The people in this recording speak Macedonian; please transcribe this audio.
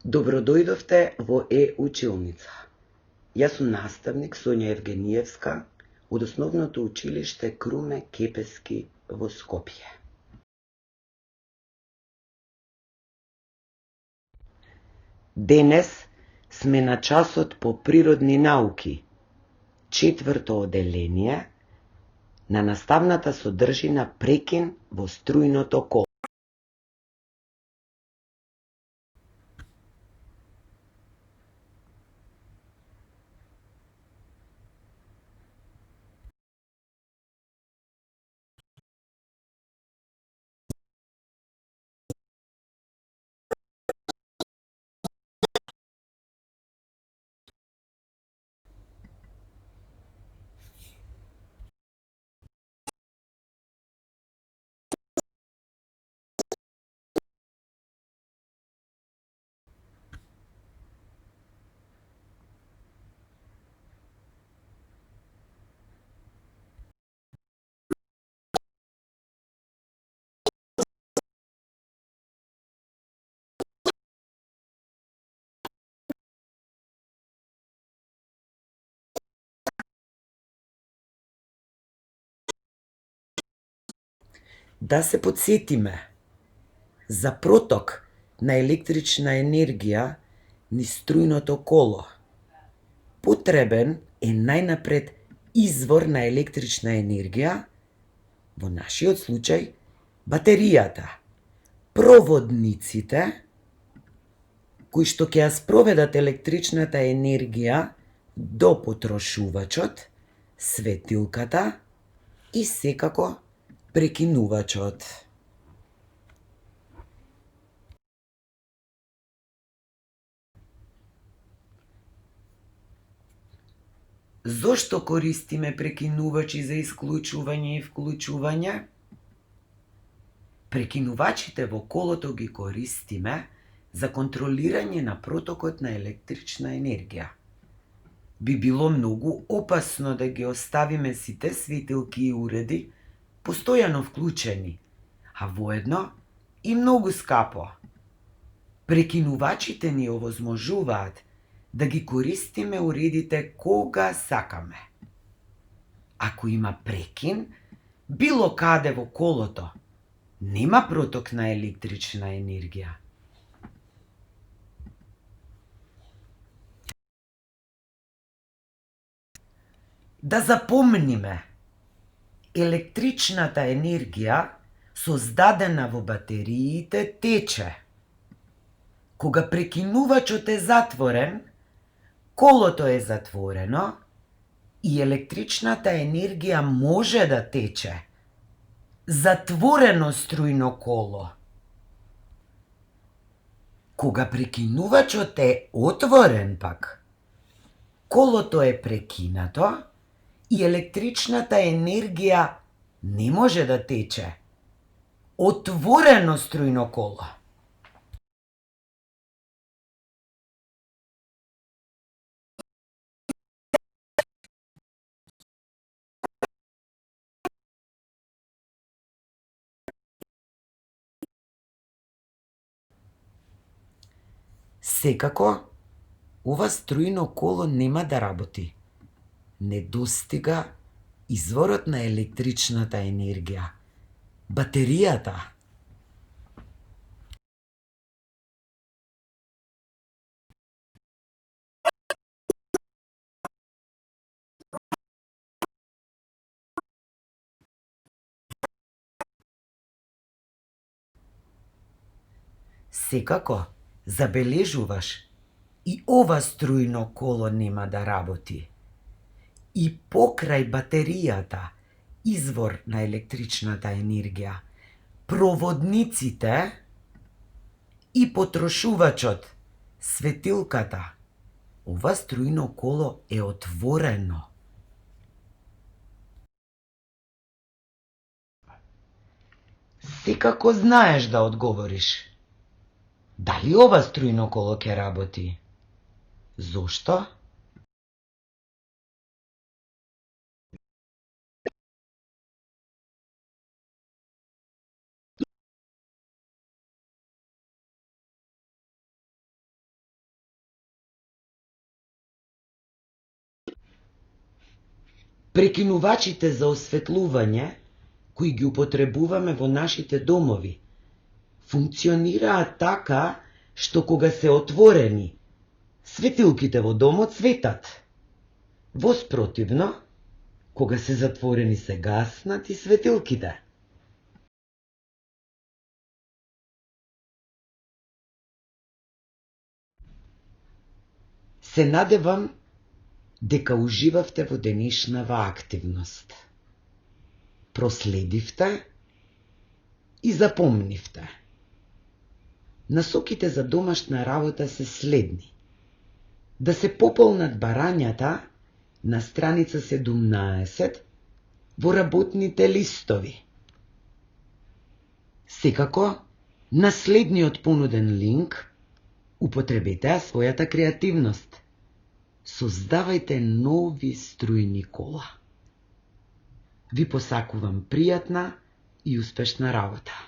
Добро дојдовте во Е-училница. Јас сум наставник Сонја Евгениевска од Основното училиште Круме Кепески во Скопје. Денес сме на часот по природни науки, четврто оделение, на наставната содржина прекин во струјното коло. Да се подсетиме за проток на електрична енергија низ струјното коло. Потребен е најнапред извор на електрична енергија, во нашиот случај батеријата, проводниците кои што ќе ја спроведат електричната енергија до потрошувачот, светилката и секако прекинувачот. Зошто користиме прекинувачи за исклучување и вклучување? Прекинувачите во колото ги користиме за контролирање на протокот на електрична енергија. Би било многу опасно да ги оставиме сите светилки и уреди постојано вклучени, а воедно и многу скапо. Прекинувачите ни овозможуваат да ги користиме уредите кога сакаме. Ако има прекин, било каде во колото, нема проток на електрична енергија. Да запомниме, електричната енергија создадена во батериите тече. Кога прекинувачот е затворен, колото е затворено и електричната енергија може да тече. Затворено струјно коло. Кога прекинувачот е отворен пак, колото е прекинато и електричната енергија не може да тече. Отворено струјно коло. Секако, ова струјно коло нема да работи. Не достига изворот на електричната енергија, батеријата. Секако, забележуваш, и ова струјно коло нема да работи. И покрај батеријата, извор на електричната енергија, проводниците и потрошувачот, светилката, ова струјно коло е отворено. Секако знаеш да одговориш. Дали ова струјно коло ќе работи? Зошто? Прекинувачите за осветлување, кои ги употребуваме во нашите домови, функционираат така што кога се отворени, светилките во домот светат. Воспротивно, кога се затворени се гаснат и светилките. Се надевам дека уживавте во денешнава активност. Проследивте и запомнивте. Насоките за домашна работа се следни. Да се пополнат барањата на страница 17 во работните листови. Секако, на следниот понуден линк употребете својата креативност. Создавајте нови струјни кола. Ви посакувам пријатна и успешна работа.